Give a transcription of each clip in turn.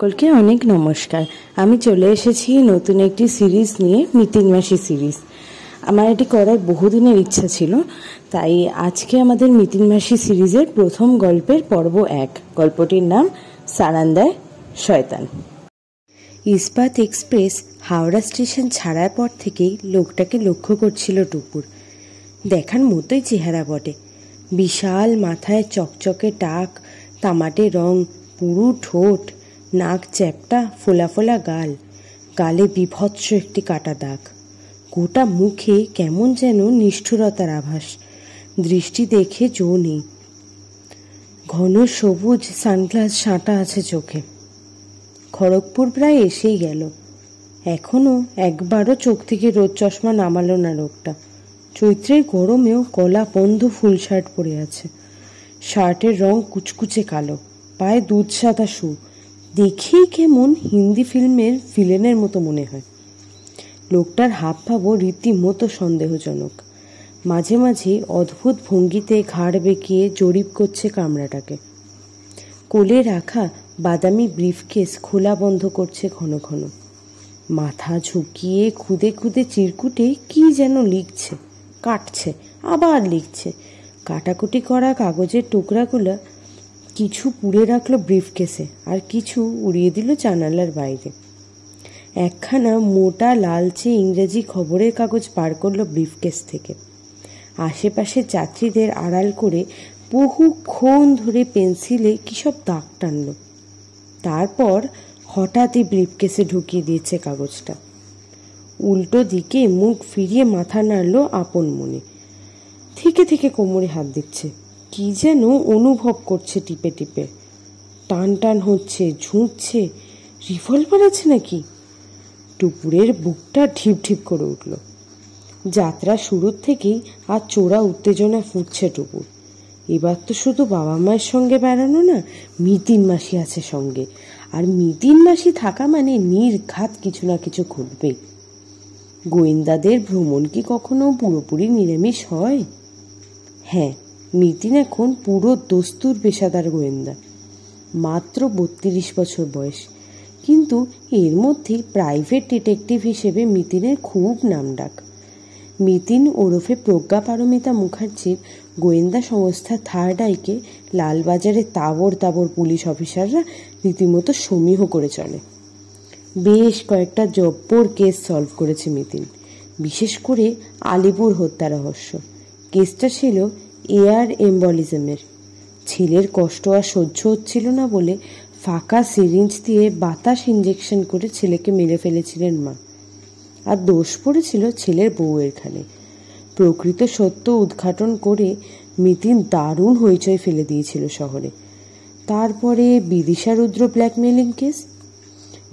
সকলকে অনেক নমস্কার। আমি চলে এসেছি নতুন একটি সিরিজ নিয়ে, মিতিন মাসি সিরিজ। আমার এটি করার বহুদিনের ইচ্ছা ছিল, তাই আজকে আমাদের মিতিন মাসি সিরিজের প্রথম গল্পের পর্ব 1। গল্পটির নাম সারান্দায় শয়তান। ইস্পাত এক্সপ্রেস হাওড়া স্টেশন ছাড়ার পর থেকেই লোকটাকে লক্ষ্য করছিল টুপুর। দেখার মতোই চেহারা বটে, বিশাল মাথায় চকচকে টাক, তামাটে রং, পুরু ঠোঁট, নাক চ্যাপটা, ফোলা ফোলা গাল, গালে বিভৎস একটি কাটা দাগ, গোটা মুখে কেমন যেন নিষ্ঠুরতার আভাস, দৃষ্টি দেখে জো নেই। ঘন সবুজ সানগ্লাস সাঁটা আছে চোখে। খড়গপুর প্রায় এসেই গেল, এখনো একবারও চোখ থেকে রোদ চশমা নামালো না লোকটা। চৈত্রের গরমেও গলা বন্ধ ফুল শার্ট পরে আছে। শার্টের রং কুচকুচে কালো, পায়ে দুধ সাদা শু, দেখেই কেমন হিন্দি ফিল্মের ভিলেনের মতো মনে হয়। লোকটার হাবভাবও রীতিমতো সন্দেহজনক। মাঝে মাঝে অদ্ভুত ভঙ্গিতে ঘাড় বেঁকিয়ে জরিপ করছে কামরাটাকে। কোলে রাখা বাদামি ব্রিফকেস খোলা বন্ধ করছে ঘন ঘন। মাথা ঝুঁকিয়ে খুদে খুদে চিরকুটে কি যেন লিখছে, কাটছে, আবার লিখছে। কাটাকুটি করা কাগজের টুকরাগুলো কিছু পুড়ে রাখলো ব্রিফকেসে, আর কিছু উড়িয়ে দিল জানালার বাইরে। একখানা মোটা লালচে ইংরেজি খবরের কাগজ বার করলো ব্রিফকেস থেকে। আশেপাশে যাত্রীদের আড়াল করে বহুক্ষণ ধরে পেন্সিলে কী সব দাগ টানল। তারপর হঠাৎই ব্রিফকেসে ঢুকিয়ে দিয়েছে কাগজটা। উল্টো দিকে মুখ ফিরিয়ে মাথা নাড়ল আপন মনে। থেকে থেকে কোমরে হাত দিচ্ছে, কি যেন অনুভব করছে টিপে টিপে। টান টান হচ্ছে, ঝুঁকছে। রিভলভার আছে নাকি? টুপুরের বুকটা ঢিপ ঢিপ করে উঠল। যাত্রা শুরুর থেকেই আর চোরা উত্তেজনা ফুটছে টুপুর। এবার তো শুধু বাবা মায়ের সঙ্গে বেড়ানো না, মিতিন মাসি আছে সঙ্গে। আর মিতিন মাসি থাকা মানে নির্ঘাত কিছু না কিছু ঘটবেই। গোয়েন্দাদের ভ্রমণ কি কখনো পুরোপুরি নিরামিষ হয়? হ্যাঁ, মিতিন এখন পুরো দস্তুর পেশাদার গোয়েন্দা। মাত্র 32 বছর বয়স, কিন্তু এর মধ্যে প্রাইভেট ডিটেকটিভ হিসেবে মিতিনের খুব নামডাক। মিতিন ওরফে প্রজ্ঞা পারমিতা মুখার্জির গোয়েন্দা সংস্থা থার্ড আইকে লালবাজারে তাবড় তাবড় পুলিশ অফিসাররা রীতিমতো সমীহ করে চলে। বেশ কয়েকটা জব্বর কেস সলভ করেছে মিতিন, বিশেষ করে আলিপুর হত্যা রহস্য। কেসটা ছিল এয়ার এম্বলিজমের। ছেলের কষ্ট আর সহ্য হচ্ছিল না বলে ফাঁকা সিরিঞ্জ দিয়ে বাতাস ইঞ্জেকশন করে ছেলেকে মেরে ফেলেছিলেন মা। আর দোষ পড়েছিল ছেলের বউয়ের ঘাড়ে। প্রকৃত সত্য উদ্ঘাটন করে মিতিন দারুণ হইচই ফেলে দিয়েছিল শহরে। তারপরে বিদিশা রুদ্র ব্ল্যাকমেলিং কেস।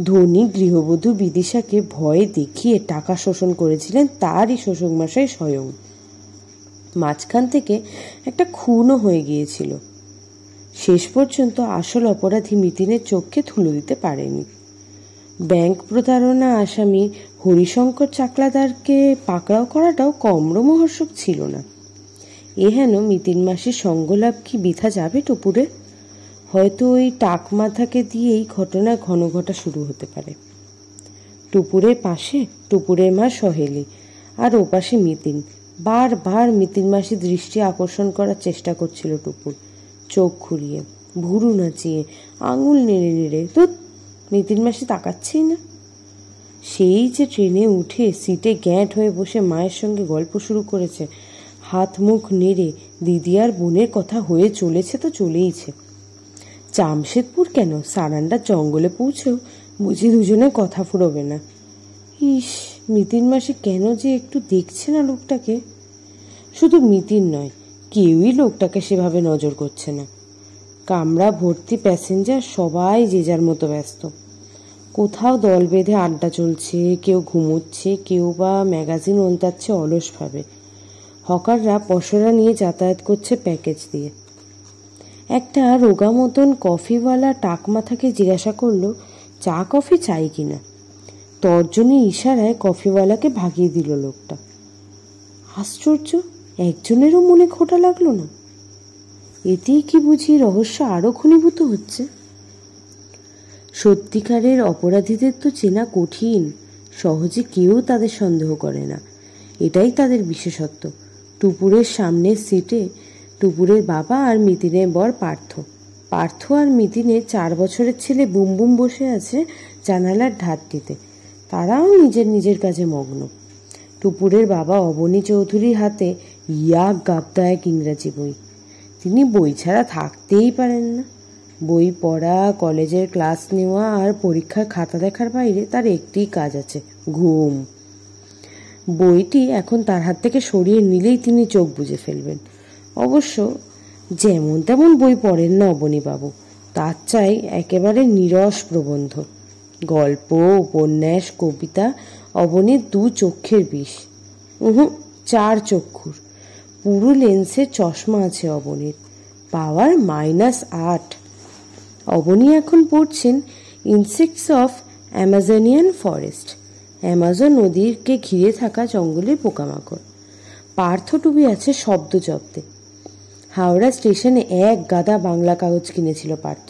ধনী গৃহবধূ বিদিশাকে ভয়ে দেখিয়ে টাকা শোষণ করেছিলেন তারই শ্বশুরমশাই স্বয়ং। মাঝখান থেকে একটা খুনও হয়ে গিয়েছিল। শেষ পর্যন্ত আসল অপরাধী মিতিনের চোখকে ধুলো দিতে পারেনি। ব্যাংক প্রতারণা আসামি হরিশঙ্কর চাকলাদারকে পাকড়াও করাটাও কম রোমহর্ষক ছিল না। হেন মিতিন মাসির সঙ্গলাভ কি বৃথা যাবে টুপুরে? হয়তো ওই টাক মাথাকে দিয়েই ঘটনা ঘন ঘটা শুরু হতে পারে। টুপুরের পাশে টুপুরের মা সহেলি, আর ওপাশে মিতিন। বারবার মিতিন মাসির দৃষ্টি আকর্ষণ করার চেষ্টা করছিল টুপুর, চোখ ঘুরিয়ে, ভুরু নাচিয়ে, আঙুল নেড়ে নেড়ে। তো মিতিন মাসি তাকাচ্ছেই না। সেই যে ট্রেনে উঠে সিটে গ্যাঁট হয়ে বসে মায়ের সঙ্গে গল্প শুরু করেছে, হাত মুখ নেড়ে দিদি আর বোনের কথা হয়ে চলেছে তো চলেইছে। জামশেদপুর কেন, সারান্ডার জঙ্গলে পৌঁছেও বুঝি দুজনে কথা ফুরোবে না। ইস, মিতিন মাসি কেন যে একটু দেখছে না লোকটাকে। শুধু মিতিন নয়, কেউই লোকটাকে সেভাবে নজর করছে না। কামরা ভর্তি প্যাসেঞ্জার, সবাই যে যার মতো ব্যস্ত। কোথাও দল বেঁধে আড্ডা চলছে, কেউ ঘুমোচ্ছে, কেউ বা ম্যাগাজিন ওন্তাচ্ছে অলসভাবে। হকাররা পসরা নিয়ে যাতায়াত করছে প্যাকেজ দিয়ে। একটা রোগা মতন কফিওয়ালা টাক মাথাকে জিজ্ঞাসা করলো চা কফি চাই কিনা। তর্জনী ইশারায় কফিওয়ালাকে ভাগিয়ে দিল লোকটা। আশ্চর্য, একজনেরও মনে খোটা লাগলো না। এতেই কি বুঝি রহস্য আরো ঘনীভূত হচ্ছে? সত্যিকারের অপরাধীদের তো চেনা কঠিন, সহজে কেউ তাদের সন্দেহ করে না, এটাই তাদের বিশেষত্ব। টুপুরের সামনের সিটে টুপুরের বাবা আর মিতিনের বর পার্থ। পার্থ আর মিতিনের 4 বছরের ছেলে বুমবুম বসে আছে জানালার ধারটিতে। তারাও নিজের নিজের কাজে মগ্ন। টুপুরের বাবা অবনী চৌধুরীর হাতে ইয়াক গাবদা এক ইংরাজি বই। তিনি বই ছাড়া থাকতেই পারেন না। বই পড়া, কলেজের ক্লাস নেওয়া আর পরীক্ষার খাতা দেখার বাইরে তার একটিই কাজ আছে, ঘুম। বইটি এখন তার হাত থেকে সরিয়ে নিলেই তিনি চোখ বুজে ফেলবেন। অবশ্য যেমন তেমন বই পড়েন না অবনীবাবু, তার চাই একেবারে নিরস প্রবন্ধ, গল্প, উপন্যাস, কবিতা। অবনীর 2 চক্ষের বিষ, 4 চক্ষুর। পুরো লেন্সের চশমা আছে অবনীর, পাওয়ার -8। অবনী এখন পড়ছেন ইনসেক্টস অফ অ্যামাজনিয়ান ফরেস্ট, অ্যামাজন নদীকে ঘিরে থাকা জঙ্গলের পোকামাকড়। পার্থ ডুবে আছে শব্দ জব্দে। হাওড়া স্টেশনে এক গাদা বাংলা কাগজ কিনেছিল পার্থ।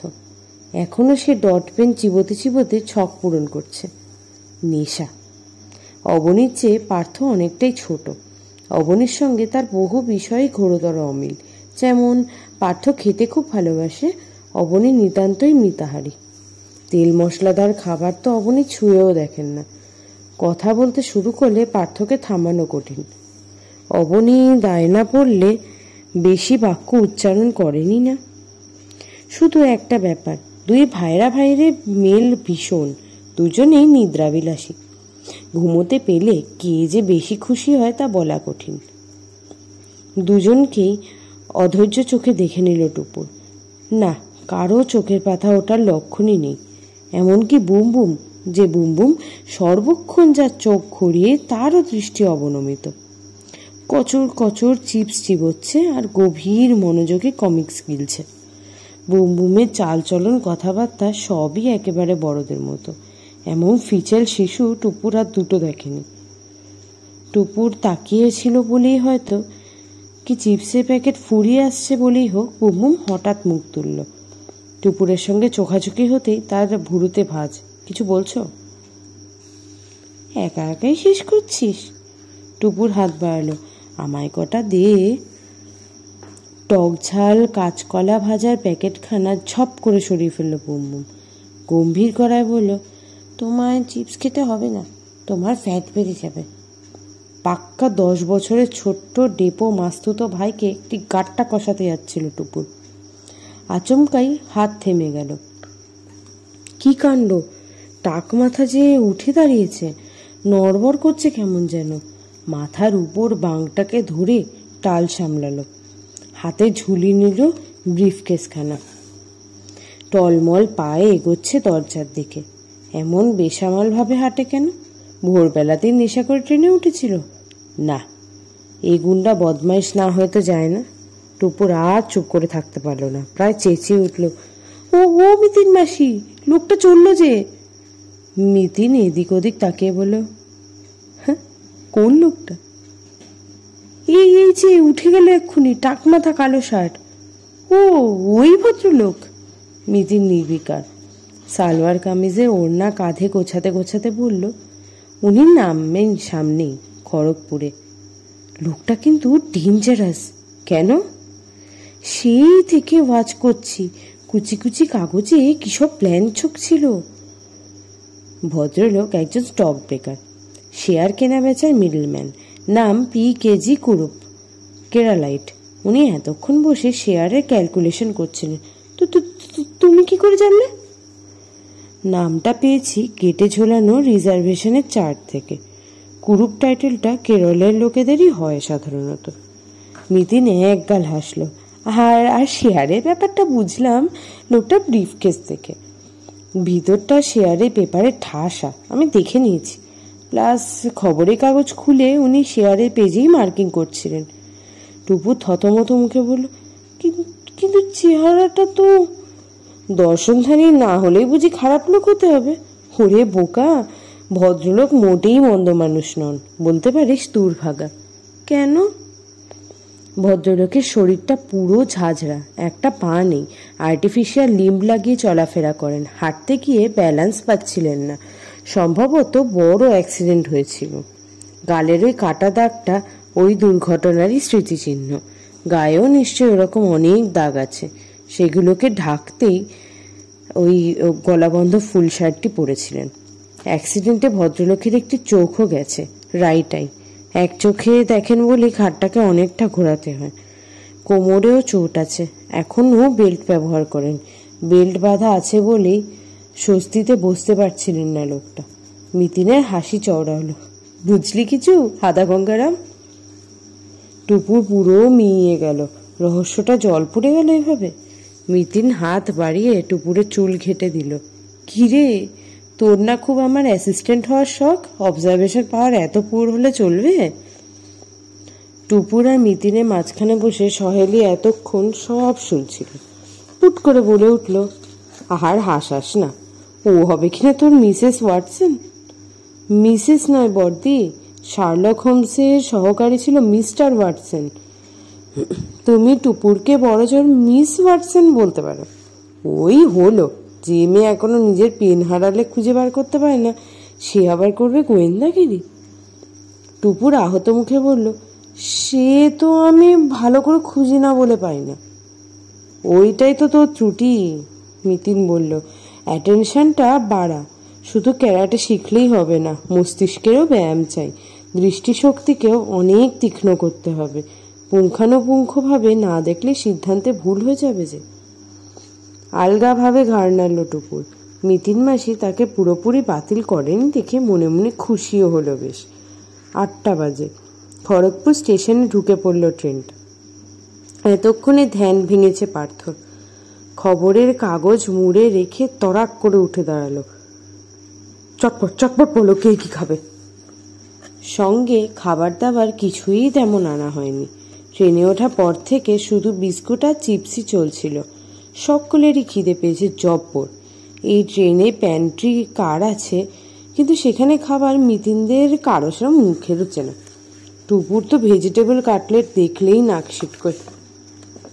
এখনো সে ডট পেন চিবোতে চিবোতে ছক পূরণ করছে। নেশা। অবনীর চেয়ে পার্থ অনেকটাই ছোট। অবনীর সঙ্গে তার বহু বিষয়ে ঘোরতর অমিল। যেমন পার্থ খেতে খুব ভালোবাসে, অবনী নিতান্তই মিতাহারি। তেল মশলাদার খাবার তো অবনী ছুঁয়েও দেখেন না। কথা বলতে শুরু করলে পার্থকে থামানো কঠিন। অবনী দায়না পড়লে বেশি বাক্য উচ্চারণ করেনি না। শুধু একটা ব্যাপার, 2 ভাইরা ভাইরে মেল ভীষণ, দুজনেই নিদ্রাবিলাসী। ঘুমোতে পেলে কে যে বেশি খুশি হয় তা বলা কঠিন। দুজনকেই অধৈর্য চোখে দেখে নিল টুপুর। না, কারো চোখের পাতা ওঠার লক্ষণই নেই। এমনকি বুমবুম, যে বুমবুম সর্বক্ষণ যার চোখ ঘুরিয়ে, তারও দৃষ্টি অবনমিত। কচর কচর চিপস চিবোচ্ছে আর গভীর মনোযোগে কমিক্স গিলছে। বুমবুমের চালচলন, কথাবার্তা সবই একেবারে বড়দের মতো। এমন ফিচেল শিশু টুপুর আর দুটো দেখেনি। টুপুর তাকিয়েছিল বলেই হয়তো, কি চিপসের প্যাকেট ফুরিয়ে আসছে বলেই হোক, বুমবুম হঠাৎ মুখ তুলল। টুপুরের সঙ্গে চোখাচোখি হতেই তার ভুরুতে ভাঁজ। কিছু বলছো? একা একাই শেষ করছিস? টুপুর হাত বাড়ালো। আমায় কটা দে। টক ঝাল কাঁচকলা ভাজার প্যাকেটখানা ঝপ করে সরিয়ে ফেলল বুমবুম। গম্ভীর গলায় বলল, তোমায় চিপস খেতে হবে না, তোমার ফ্যাট বেড়ে যাবে। পাক্কা 10 বছরের ছোট্ট ডেপো মাস্তুতো ভাইকে একটি গাট্টা কষাতে যাচ্ছিল টুপুর। আচমকাই হাত থেমে গেল। কি কাণ্ড! টাক মাথা যে উঠে দাঁড়িয়েছে, নড়বড় করছে কেমন যেন। মাথার উপর বাংটাকে ধরে টাল সামলালো। হাতে ঝুলি নিল ব্রিফকেসখানা। টলমল পায়ে এগোচ্ছে দরজার দিকে। এমন বেসামাল ভাবে হাঁটে কেন? ভোরবেলাতেই নেশা করে ট্রেনে উঠেছিল? না, এই গুন্ডা বদমাইশ না হয়তো যায় না। টুপুর আর চুপ করে থাকতে পারল না, প্রায় চেঁচিয়ে উঠল, ও ও মিতিন মাসি, লোকটা চললো যে। মিতিন এদিক ওদিক তাকিয়ে বলল, হ্যাঁ, কোন লোকটা? এই এই যে উঠে গেল এক্ষুনি, টাক মাথা, কালো শার্ট। ও, ওই ভদ্রলোক। মিতিন নির্বিকার। সালোয়ার কামিজের ওড়না কাঁধে গোছাতে গোছাতে বলল, উনি নামবেন সামনেই, খড়গপুরে। লোকটা কিন্তু ডেঞ্জারাস। কেন? সেই থেকে ওয়াচ করছি, কুচি কুচি কাগজে কিসব প্ল্যান ছকছিল। ভদ্রলোক একজন স্টক ব্রেকার, শেয়ার কেনা বেচার মিডলম্যান। নাম PKG কুরুপ, কেরালাইট। উনি এতক্ষণ বসে শেয়ারের ক্যালকুলেশন করছিলেন। তো তুমি কি করে জানলে? নামটা পেয়েছি গেটে ঝোলানো রিজার্ভেশনের চার্ট থেকে। কুরুপ টাইটেলটা কেরলের লোকেদেরই হয় সাধারণত। মিতিন একগাল হাসল। আর শেয়ারের ব্যাপারটা বুঝলাম লোকটা ব্রিফকেস থেকে। ভিতরটা শেয়ারের পেপারে ঠাসা, আমি দেখে নিয়েছি। প্লাস খবরের কাগজ খুলে উনি শেয়ারের পেজেই মার্কিং করছিলেন। টুপু থতমত মুখে বলল, কিন্তু চেহারাটা তো দর্শনধারী না হলেই বুঝি খারাপ লোক হতে হবে? ওরে বোকা, ভদ্রলোক মোটেই মন্দ মানুষ নন, বলতে পারিস দুর্ভাগা। কেন? ভদ্রলোকের শরীরটা পুরো ঝাঁঝরা, একটা পা নেই, আর্টিফিশিয়াল লিম্ব লাগিয়ে চলাফেরা করেন। হাঁটতে গিয়ে ব্যালেন্স পাচ্ছিলেন না, সম্ভবত বড় অ্যাক্সিডেন্ট হয়েছিল। গালের ওই কাটা দাগটা ওই দুর্ঘটনারই স্মৃতিচিহ্ন। গায়েও নিশ্চয়ই ওরকম অনেক দাগ আছে, সেগুলোকে ঢাকতেই ওই গলাবন্ধ ফুল শার্টটি পরেছিলেন। অ্যাক্সিডেন্টে ভদ্রলোকের একটি চোখও গেছে, রাইট আই। এক চোখে দেখেন বলে ঘাটটাকে অনেকটা ঘোরাতে হয়। কোমরেও চোট আছে, এখনও বেল্ট ব্যবহার করেন। বেল্ট বাঁধা আছে বলেই স্বস্তিতে বসতে পারছিলেন না লোকটা। মিতিনের হাসি চওড়া হলো। বুঝলি কিছু হাদা গঙ্গারাম? টুপুর পুরো মিইয়ে গেল। রহস্যটা জল পড়ে গেল এভাবে। মিতিন হাত বাড়িয়ে টুপুরের চুল ঘেটে দিল। কিরে, তোর না খুব আমার অ্যাসিস্ট্যান্ট হওয়ার শখ? অবজারভেশন পাওয়ার এত পুর হলে চলবে? টুপুর আর মিতিনের মাঝখানে বসে সহেলি এতক্ষণ সব শুনছিল। পুট করে বলে উঠল, আহার হাসাস না, ও হবে কিনা তোর মিসেস ওয়াটসন। মিসেস নয় বর্দি, শার্লক হোমসের সহকারী ছিল মিস্টার ওয়াটসন। তুমি টুপুরকে বড়জোর মিস ওয়াটসন বলতে পারো। ওই হলো, যে মেয়ে এখনো নিজের পেন হারালে খুঁজে বার করতে পারে না, সে আবার করবে গোয়েন্দাগিরি। টুপুর আহত মুখে বলল, সে তো আমি ভালো করে খুঁজি না বলে পাই না। ওইটাই তো তোর ত্রুটি, মিতিন বলল। অ্যাটেনশনটা বাড়া। শুধু ক্যারাটে শিখলেই হবে না, মস্তিষ্কেরও ব্যায়াম চাই। দৃষ্টিশক্তিকেও অনেক তীক্ষ্ণ করতে হবে। পুঙ্খানুপুঙ্খভাবে না দেখলে সিদ্ধান্তে ভুল হয়ে যাবে যে। আলগাভাবে ঘাড় নাড়ল টুপুর। মিতিন মাসি তাকে পুরোপুরি বাতিল করেনি দেখে মনে মনে খুশিও হলো বেশ। 8টা বাজে। খড়গপুর স্টেশনে ঢুকে পড়ল ট্রেনটা। এতক্ষণে ধ্যান ভেঙেছে পার্থর। খবরের কাগজ মুড়ে রেখে তরাক করে উঠে দাঁড়ালো। চটপট চটপট বলো, কে কি খাবে? সঙ্গে খাবার দাবার কিছুই তেমন আনা হয়নি। ট্রেনে ওঠা পর থেকে শুধু বিস্কুট আর চিপসই চলছিল। সকলেরই খিদে পেয়েছে জব্বর। এই ট্রেনে প্যান্ট্রি কার আছে, কিন্তু সেখানে খাবার মিতিনদের কারো সেরকম মুখে রুচে না। টুপুর তো ভেজিটেবল কাটলেট দেখলেই নাক সিটকোয়।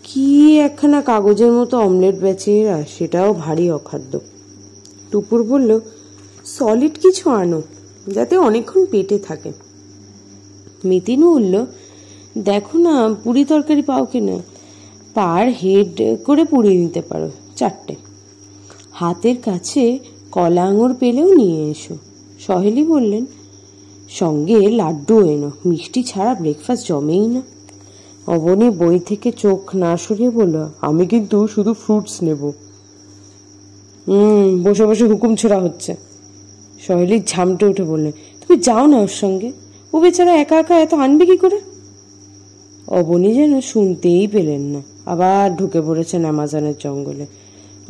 কি একখানা কাগজের মতো অমলেট বেচে এরা, সেটাও ভারী অখাদ্য। টুপুর বলল, সলিড কিছু আনো, যাতে অনেকক্ষণ পেটে থাকে। মিতিন বলল, দেখো না পুরি তরকারি পাও কিনা, পার হেড করে পুড়িয়ে নিতে পারো 4টে। হাতের কাছে কলা আঙুর পেলেও নিয়ে এসো। সহেলি বললেন, সঙ্গে লাড্ডু এনো, মিষ্টি ছাড়া ব্রেকফাস্ট জমেই না। অবনী বই থেকে চোখ না সরিয়ে বলল, আমি কিন্তু শুধু ফ্রুটস নেব। বসে বসে হুকুম ছোড়া হচ্ছে। সহেলি ঝামটে উঠে বললেন, তুমি যাও না ওর সঙ্গে, ও বেচারা একা একা এত আনবে কি করে? অবনী যেন শুনতেই পেলেন না, আবার ঢুকে পড়েছেন অ্যামাজনের জঙ্গলে।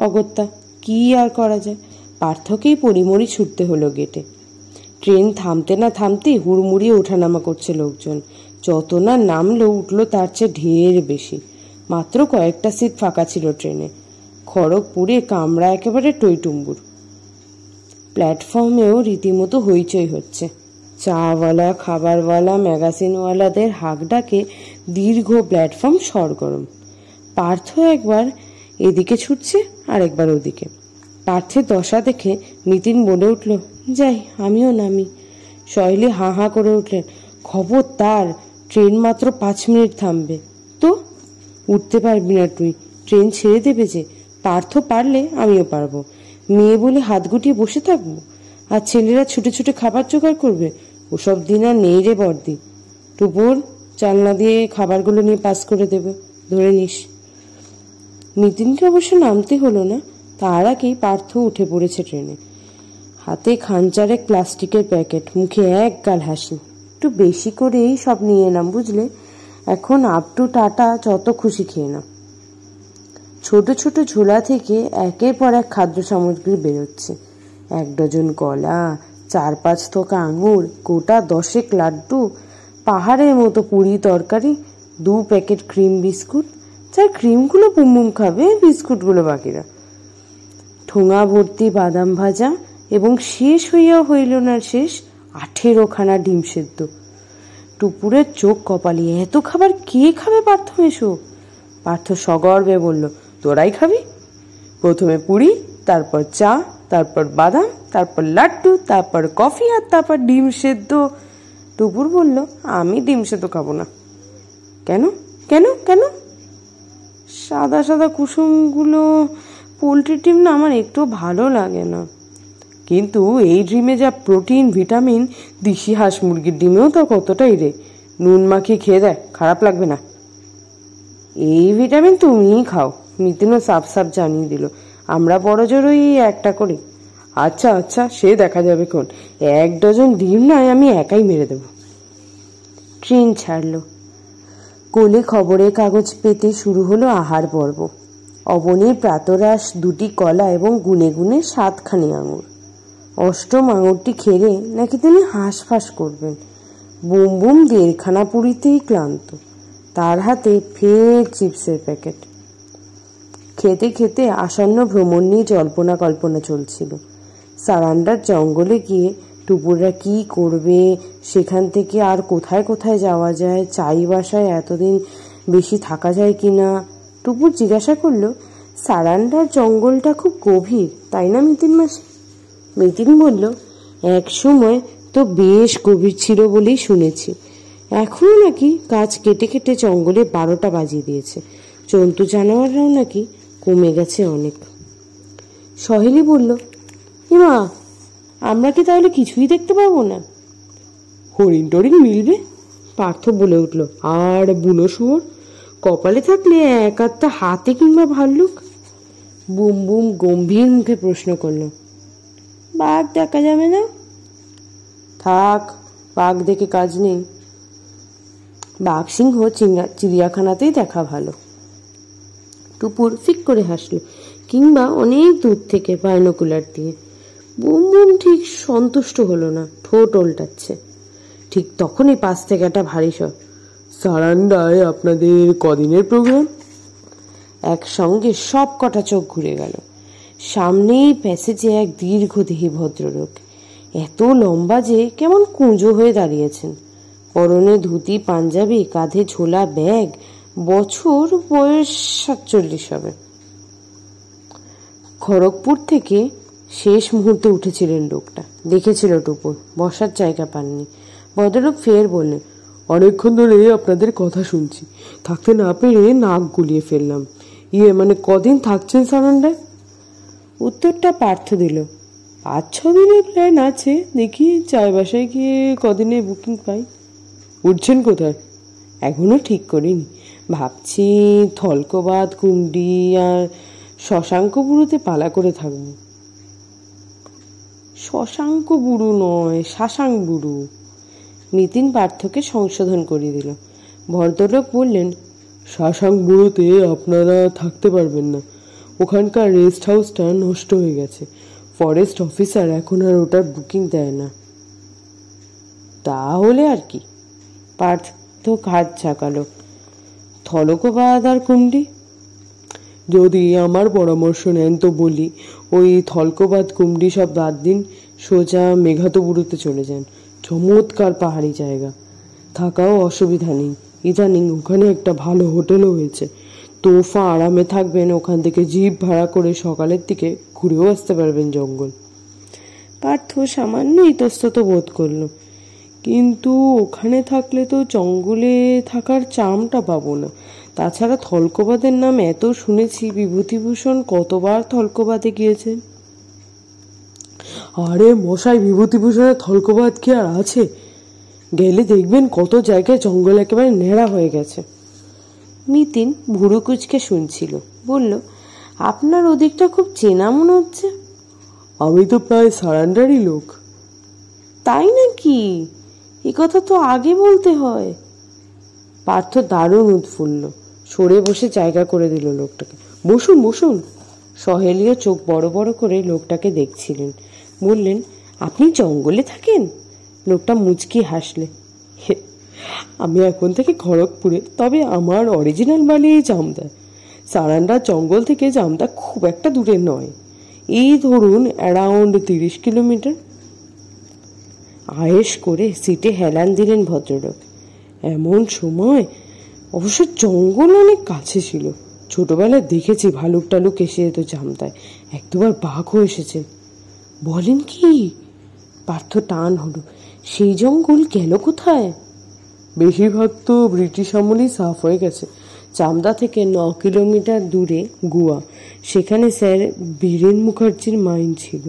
অগত্যা কি আর করা যায়, পার্থকেই পরিমরি ছুটতে হলো গেটে। ট্রেন থামতে না থামতেই হুড়মুড়িয়ে ওঠানামা করছে লোকজন। যত না নামলো উঠলো তার চেয়ে ঢের বেশি। মাত্র কয়েকটা সিট ফাঁকা ছিল ট্রেনে। খড়গপুরে কামরা একেবারে টইটুম্বুর। প্ল্যাটফর্মেও রীতিমতো হইচই হচ্ছে। চাওয়ালা, খাবারওয়ালা, ম্যাগাজিনওয়ালাদের হাঁক ডাকে দীর্ঘ প্ল্যাটফর্ম সরগরম। পার্থ একবার এদিকে ছুটছে আর একবার ওদিকে। পার্থের দশা দেখে মিতিন বলে উঠল, যাই আমিও নামি। সহেলি হাঁ হাঁ করে উঠলেন, খবর তার, ট্রেন মাত্র 5 মিনিট থামবে। তো উঠতে পারবি না তুই, ট্রেন ছেড়ে দেবে যে। পার্থ পারলে আমিও পারবো। মেয়ে বলে হাত গুটিয়ে বসে থাকবো, আর ছেলেরা ছুটে ছুটে খাবার জোগাড় করবে? ওসব দিন আর নেই রে বর্দি। টুপুর চালনা দিয়ে খাবারগুলো নিয়ে পাস করে দেবে, ধরে নিস। মিতিনকে অবশ্য নামতে হলো না, তার আগেই পার্থ উঠে পড়েছে ট্রেনে। হাতে খানচারেক প্লাস্টিকের প্যাকেট, মুখে এক গাল হাসি। একটু বেশি করেই সব নিয়ে এলাম বুঝলে, এখন আপ টু টাটা যত খুশি খেয়ে নাও। ছোট ছোট ঝোলা থেকে একের পর এক খাদ্য সামগ্রী বেরোচ্ছে। 1 ডজন কলা, 4-5 থোকা আঙুর, গোটা 10 লাড্ডু, পাহাড়ের মতো পুরি তরকারি, 2 প্যাকেট ক্রিম বিস্কুট। যার ক্রিমগুলো বুমবুম খাবে, বিস্কুটগুলো বাকিরা। ঠোঙা ভর্তি বাদাম ভাজা, এবং শেষ হইয়াও হইল না শেষ 18খানা ডিম সেদ্ধ। টুপুরের চোখ কপালে। এত খাবার কে খাবে পার্থ এসো? পার্থ সগর্বে বলল, তোরাই খাবি? প্রথমে পুরি, তারপর চা, তারপর বাদাম, তারপর লাড্ডু, তারপর কফি, আর তারপর ডিম সেদ্ধ। টুপুর বলল, আমি ডিম সেদ্ধ খাবো না। কেন কেন কেন? সাদা সাদা কুসুমগুলো পোলট্রির ডিম না আমার একটু ভালো লাগে না। কিন্তু এই ডিমে যা প্রোটিন ভিটামিন, দেশি হাঁস মুরগির ডিমেও তো কতটাই রে। নুন মাখিয়ে খেয়ে দেয়, খারাপ লাগবে না। এই ভিটামিন তুমিই খাও, মিতিনও সাফ সাফ জানিয়ে দিল। আমরা বড় জোর ওই একটা করি। আচ্ছা আচ্ছা, সে দেখা যাবে কোন। 1 ডজন ডিম নয়, আমি একাই মেরে দেব। ট্রেন ছাড়লো। কোলে খবরের কাগজ পেতে শুরু হলো আহার পর্ব। অবনীর প্রাতরাশ 2টি কলা এবং গুনে গুনে 7খানি আঙুর। অষ্টম আঙুরটি খেলে নাকি তিনি হাঁসফাঁস করবেন। বুম বুম 1.5খানা পুরিতেই ক্লান্ত। তার হাতে ফের চিপসের প্যাকেট। খেতে খেতে আসন্ন ভ্রমণ নিয়ে জল্পনা কল্পনা চলছিল। সারান্ডার জঙ্গলে গিয়ে টুপুররা কি করবে, সেখান থেকে আর কোথায় কোথায় যাওয়া যায়, চাই বাসায় এতদিন বেশি থাকা যায় কিনা। টুপুর জিজ্ঞাসা করলো, সারান্ডার জঙ্গলটা খুব গভীর, তাই না মিতিন মাসি? মিতিন বলল, এক সময় তো বেশ গভীর ছিল বলেই শুনেছি। এখনো নাকি গাছ কেটে কেটে জঙ্গলে 12টা বাজিয়ে দিয়েছে। জন্তু জানোয়াররাও নাকি কমে গেছে অনেক। সহেলি বলল, মা, আমরা কি তাহলে কিছুই দেখতে পাবো না? হরিণ টরিণ মিলবে, পার্থ বলে উঠল। আর বুনো শুয়োর কপালে থাকলে 1-8টা হাতে কিংবা ভাল্লুক। বুম বুম গম্ভীর মুখে প্রশ্ন করলো, বাঘ দেখা যাবে না? থাক, বাঘ দেখে কাজ নেই। বাঘ সিংহ চিড়িয়াখানাতেই দেখা ভালো। টুপুর ফিক করে হাসলো, কিংবা অনেক দূর থেকে বাইনোকুলার দিয়ে। বুম বুম ঠিক সন্তুষ্ট হলো না, ঠোঁট ওল্টাচ্ছে। ঠিক তখনই পাশ থেকে একটা ভারী স্বর, সারান্ডায় আপনাদের কদিনের প্রোগ্রাম? একসঙ্গে সব কটা চোখ ঘুরে গেল। সামনেই প্যাসেজে এক দীর্ঘদেহী ভদ্রলোক, এত লম্বা যে কেমন কুঁজো হয়ে দাঁড়িয়েছেন। পরনে ধুতি পাঞ্জাবি, কাঁধে ঝোলা ব্যাগ, বছর বয়স 47 হবে। খড়গপুর থেকে শেষ মুহূর্তে উঠেছিলেন লোকটা। দেখেছিল টুপুর, বসার জায়গা পাননি। ভদ্রলোক ফের বললেন, অনেকক্ষণ ধরে আপনাদের কথা শুনছি, থাকতে না পেরে নাক গুলিয়ে ফেললাম। মানে কদিন থাকছেন সারান্ডায়? উত্তরটা পার্থ দিল, 5-6 দিনের প্ল্যান আছে, দেখি চায় বাসায় গিয়ে কদিনে বুকিং পাই। উঠছেন কোথায়? এখনো ঠিক করিনি, ভাবছি থলকবাদ, কুমডি আর শশাঙ্ক বুড়োতে পালা করে থাকবো। শশাঙ্ক বুড়ো নয়, শাসাং বুড়ো। মিতিন পার্থকে সংশোধন করে দিল। ভদ্রলোক বললেন, শাসাং বুড়োতে আপনারা থাকতে পারবেন না, ওখানকার রেস্ট হাউসটা নষ্ট হয়ে গেছে। ফরেস্ট অফিসার এখন আর ওটার বুকিং দেয় না। তাহলে আর কি? পার্থ ঘাট ঝাঁকালো। থলকবাদ আর কুমডি? যদি আমার পরামর্শ নেন তো বলি, ওই থলকবাদ কুমডি সব বাদ দিন, সোজা মেঘাতবুরুতে চলে যান। চমৎকার পাহাড়ি জায়গা, থাকাও অসুবিধা নেই। ইদানিং ওখানে একটা ভালো হোটেলও হয়েছে। তোফা আরামে থাকবেন, ওখান থেকে জিপ ভাড়া করে সকালের দিকে ঘুরেও আসতে পারবেন জঙ্গল। পার্থ সামান্য ইতস্তত বোধ করলো, কিন্তু ওখানে থাকলে তো জঙ্গলে থাকার চামটা পাবো না। তাছাড়া থলকবাদের নাম এত শুনেছি, বিভূতিভূষণ কতবার থলকবাদে গিয়েছেন। আরে মশাই, বিভূতিভূষণের থলকবাদ কি আর আছে? গেলে দেখবেন কত জায়গায় জঙ্গল একেবারে ন্যাড়া হয়ে গেছে। মিতিন ভুরু কুচকে শুনছিল, বলল, আপনার ওদিকটা খুব চেনা মনে হচ্ছে। আমি তো প্রায় সারান্ডারই লোক। তাই নাকি? এ কথা তো আগে বলতে হয়। পার্থ দারুণ উৎফুল্ল, সরে বসে জায়গা করে দিল লোকটাকে। বসুন বসুন। সহেলিও চোখ বড় বড় করে লোকটাকে দেখছিলেন। বললেন, আপনি জঙ্গলে থাকেন? লোকটা মুচকি হাসলে, আমি এখন থেকে খড়গপুরে, তবে আমার অরিজিনাল বাড়ি জামদা। সারান্ডার জঙ্গল থেকে জামদা খুব একটা দূরে নয়, এই ধরুন অ্যারাউন্ড 30 কিলোমিটার। আয়েশ করে সিটে হেলান দিলেন ভদ্রলোক। এমন সময় অবশ্য জঙ্গল অনেক কাছে ছিল। ছোটবেলায় দেখেছি ভালুক টালুক এসে যেত জামদায়, এক দুবার বাঘও এসেছে। বলেন কি? পার্থ টান হলো। সেই জঙ্গল গেল কোথায়? বেশিরভাগ তো ব্রিটিশ আমলেই সাফ হয়ে গেছে। চামদা থেকে 9 কিলোমিটার দূরে গুয়া, সেখানে স্যার বীরেন মুখার্জির মাইন ছিল।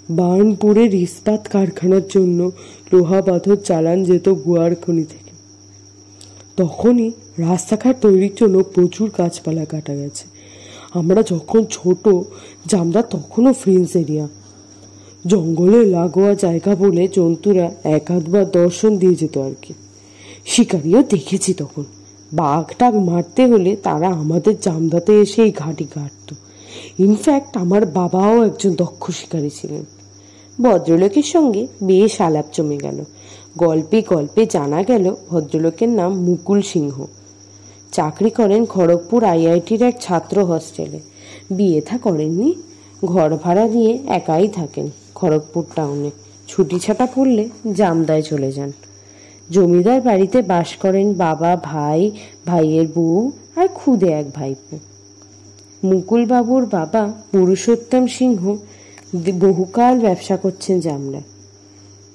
বার্নপুরের ইস্পাত কারখানার জন্য লোহা পাথর চালান যেত গুয়ার খনি থেকে। তখনই রাস্তাঘাট তৈরির জন্য প্রচুর গাছপালা কাটা গেছে। আমরা যখন ছোট, জামদা তখনও ফ্রেঞ্চ এরিয়া। জঙ্গলে লাগোয়া জায়গা বলে জন্তুরা এক আধবার দর্শন দিয়ে যেত আর কি। শিকারিও দেখেছি তখন। বাঘ টাঘ মারতে হলে তারা আমাদের জামদাতে এসে এই ঘাটি কাটত। ইনফ্যাক্ট আমার বাবাও একজন দক্ষ শিকারী ছিলেন। ভদ্রলোকের সঙ্গে বেশ আলাপ জমে গেল। গল্পে গল্পে জানা গেল ভদ্রলোকের নাম মুকুল সিংহ। চাকরি করেন খড়গপুর IITর এক ছাত্র হস্টেলে। বিয়ে থা করেননি, ঘর ভাড়া নিয়ে একাই থাকেন খড়গপুর টাউনে। ছুটি ছাটা পড়লে জামদায় চলে যান। জমিদার বাড়িতে বাস করেন বাবা, ভাই, ভাইয়ের বউ আর খুদে এক ভাইপো। মুকুলবাবুর বাবা পুরুষোত্তম সিংহ বহুকাল ব্যবসা করছেন জামদায়,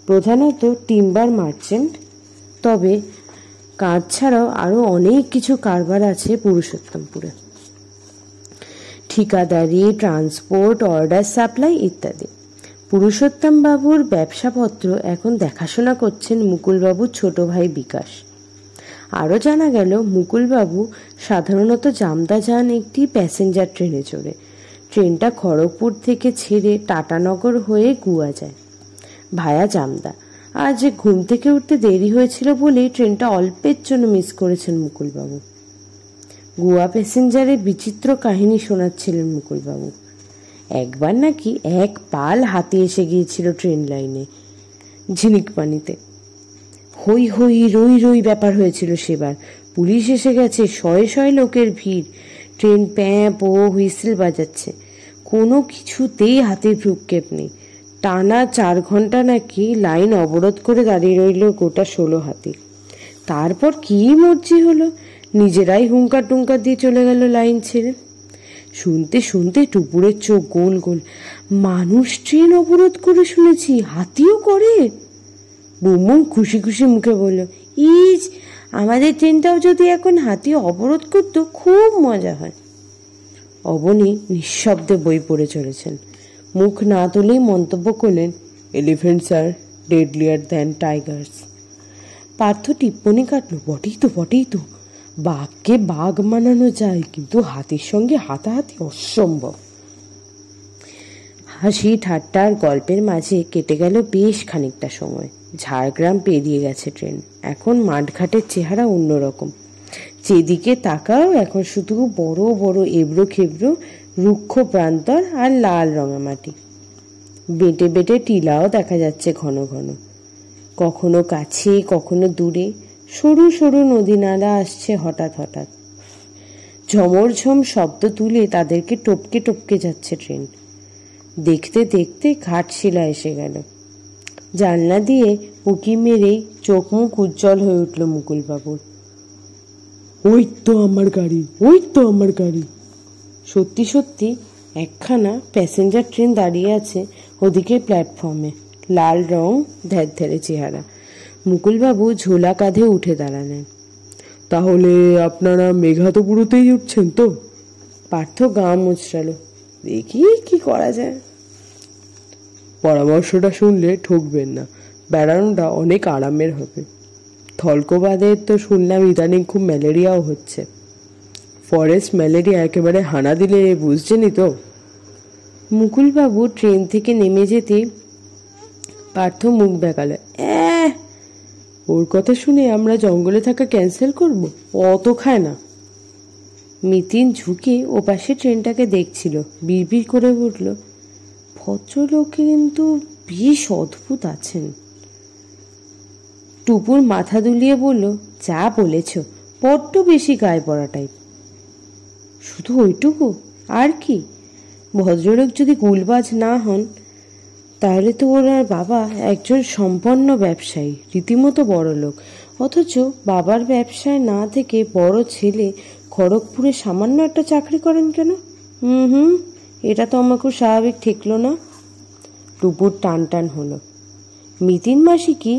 প্রধানত টিম্বার মার্চেন্ট। তবে কাজ ছাড়াও আরো অনেক কিছু কারবার আছে পুরুষোত্তমপুরে, ঠিকাদারি, ট্রান্সপোর্ট, অর্ডার সাপ্লাই ইত্যাদি। পুরুষোত্তম বাবুর ব্যবসাপত্র এখন দেখাশোনা করছেন মুকুলবাবুর ছোট ভাই বিকাশ। আরও জানা গেল মুকুলবাবু সাধারণত জামদা যান একটি প্যাসেঞ্জার ট্রেনে চড়ে। ট্রেনটা খড়গপুর থেকে ছেড়ে টাটানগর হয়ে গুয়া যায় ভায়া জামদা। আজ ঘুম থেকে উঠতে দেরি হয়েছিল বলেই ট্রেনটা অল্পের জন্য মিস করেছেন মুকুলবাবু। গুয়া প্যাসেঞ্জারের বিচিত্র কাহিনী শোনাচ্ছিলেন মুকুলবাবু। একবার নাকি এক পাল হাতি এসে গিয়েছিল ট্রেন লাইনে, ঝিনিকপানিতে। হই হই রই রই ব্যাপার হয়েছিল সেবার। পুলিশ এসে গেছে, শয়ে শয়ে লোকের ভিড়। ট্রেন প্যাঁপ ও হুইসেল বাজাচ্ছে। কোনো কিছুতেই হাতির ভ্রুক্ষেপ নেই। টানা 4 ঘন্টা নাকি লাইন অবরোধ করে দাঁড়িয়ে রইল গোটা 16 হাতি। তারপর কি মর্জি হলো, নিজেরাই হুঙ্কার টুঙ্কার দিয়ে চলে গেল লাইন ছেড়ে। শুনতে শুনতে টুপুরের চোখ গোল গোল। মানুষ ট্রেন অবরোধ করে শুনেছি, হাতিও করে। বুমবুম খুশি খুশি মুখে বলল, ইজ, আমাদের ট্রেনটাও যদি এখন হাতি অবরোধ করতো খুব মজা হয়। অবনী নিঃশব্দে বই পড়ে চলেছেন। মুখ না তুলেই মন্তব্য করলেন, elephants are ডেডলিয়ার than Tigers. Partha টিপ্পনি কাটল, বটেই তো বটেই তো। বাঘকে বাঘ মানানো যায়, কিন্তু হাতির সঙ্গে হাতাহাতি অসম্ভব। হাসি ঠাট্টার গল্পের মাঝে কেটে গেল বেশ খানিকটা সময়। ঝাড়গ্রাম পেরিয়ে গেছে ট্রেন। এখন মাঠঘাটের চেহারা অন্যরকম। যেদিকে তাকাও এখন শুধু বড় বড় এবড়ো খেবড়ো রুক্ষ প্রান্তর আর লাল রাঙামাটি। বেটে বেটে টিলাও দেখা যাচ্ছে ঘন ঘন, কখনো কাছে কখনো দূরে। সরু সরু নদী নালা আসছে হঠাৎ হঠাৎ, ঝমরঝম শব্দ তুলে তাদেরকে টপকে টপকে যাচ্ছে ট্রেন। দেখতে দেখতে ঘাটশিলা এসে গেল। জানলা দিয়ে উঁকি মেরেই চোখ মুখ উজ্জ্বল হয়ে উঠল মুকুলবাবুর। ওই তো আমার গাড়ি, ওই তো আমার গাড়ি। সত্যি সত্যি একখানা প্যাসেঞ্জার ট্রেন দাঁড়িয়ে আছে ওদিকে প্ল্যাটফর্মে। লাল রং, ধ্যারধ্যারে চেহারা। মুকুলবাবু ঝোলা কাঁধে উঠে দাঁড়ালেন। তাহলে আপনারা মেঘাতপুরতেই উঠছেন তো? পার্থ গা মুচড়ালো। দেখি কি করা যায়। পরামর্শটা শুনলে ঠকবেন না, বেড়ানোটা অনেক আরামের হবে। থলকোবাদের তো শুনলাম ইদানিং খুব ম্যালেরিয়াও হচ্ছে। ফরেস্ট ম্যালেরিয়া একেবারে হানা দিলে বুঝছেনই তো। মুকুলবাবু ট্রেন থেকে নেমে যেতে পার্থ মুখ বেঁকাল। ওর কথা শুনে আমরা জঙ্গলে থাকা ক্যান্সেল করব? অত খায় না। মিতিন ঝুঁকে ওপাশে ট্রেনটাকে দেখছিল। বিড়বিড় করে বলল, ভদ্রলোক কিন্তু বেশ অদ্ভুত আছেন। টুপুর মাথা দুলিয়ে বলল, যা বলেছ, বড্ড বেশি গায়ে পড়া টাইপ। শুধু ওইটুকু? আর কি? ভদ্রলোক যদি গুলবাজ না হন তাহলে তো ওনার বাবা একজন সম্পন্ন ব্যবসায়ী, রীতিমতো বড় লোক। অথচ বাবার ব্যবসায় না থেকে বড় ছেলে খড়গপুরে সামান্য একটা চাকরি করেন কেন? এটা তো আমার খুব স্বাভাবিক ঠেকলো না। টুপুর টান টান হলো। মিতিন মাসি কি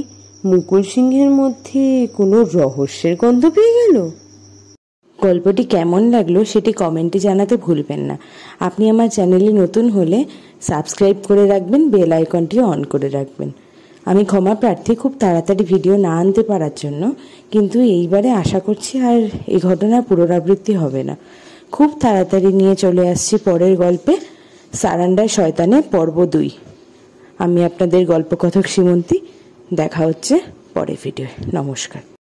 মুকুল সিংহের মধ্যে কোনো রহস্যের গন্ধ পেয়ে গেল? গল্পটি কেমন লাগলো সেটি কমেন্টে জানাতে ভুলবেন না। আপনি আমার চ্যানেলে নতুন হলে সাবস্ক্রাইব করে রাখবেন, বেল আইকনটি অন করে রাখবেন। আমি ক্ষমা প্রার্থী খুব তাড়াতাড়ি ভিডিও না আনতে পারার জন্য, কিন্তু এইবারে আশা করছি আর এই ঘটনার পুনরাবৃত্তি হবে না। খুব তাড়াতাড়ি নিয়ে চলে আসছি পরের গল্পে, সারান্ডার শয়তানে পর্ব 2। আমি আপনাদের গল্পকথক সীমন্তী। দেখা হচ্ছে পরের ভিডিও। নমস্কার।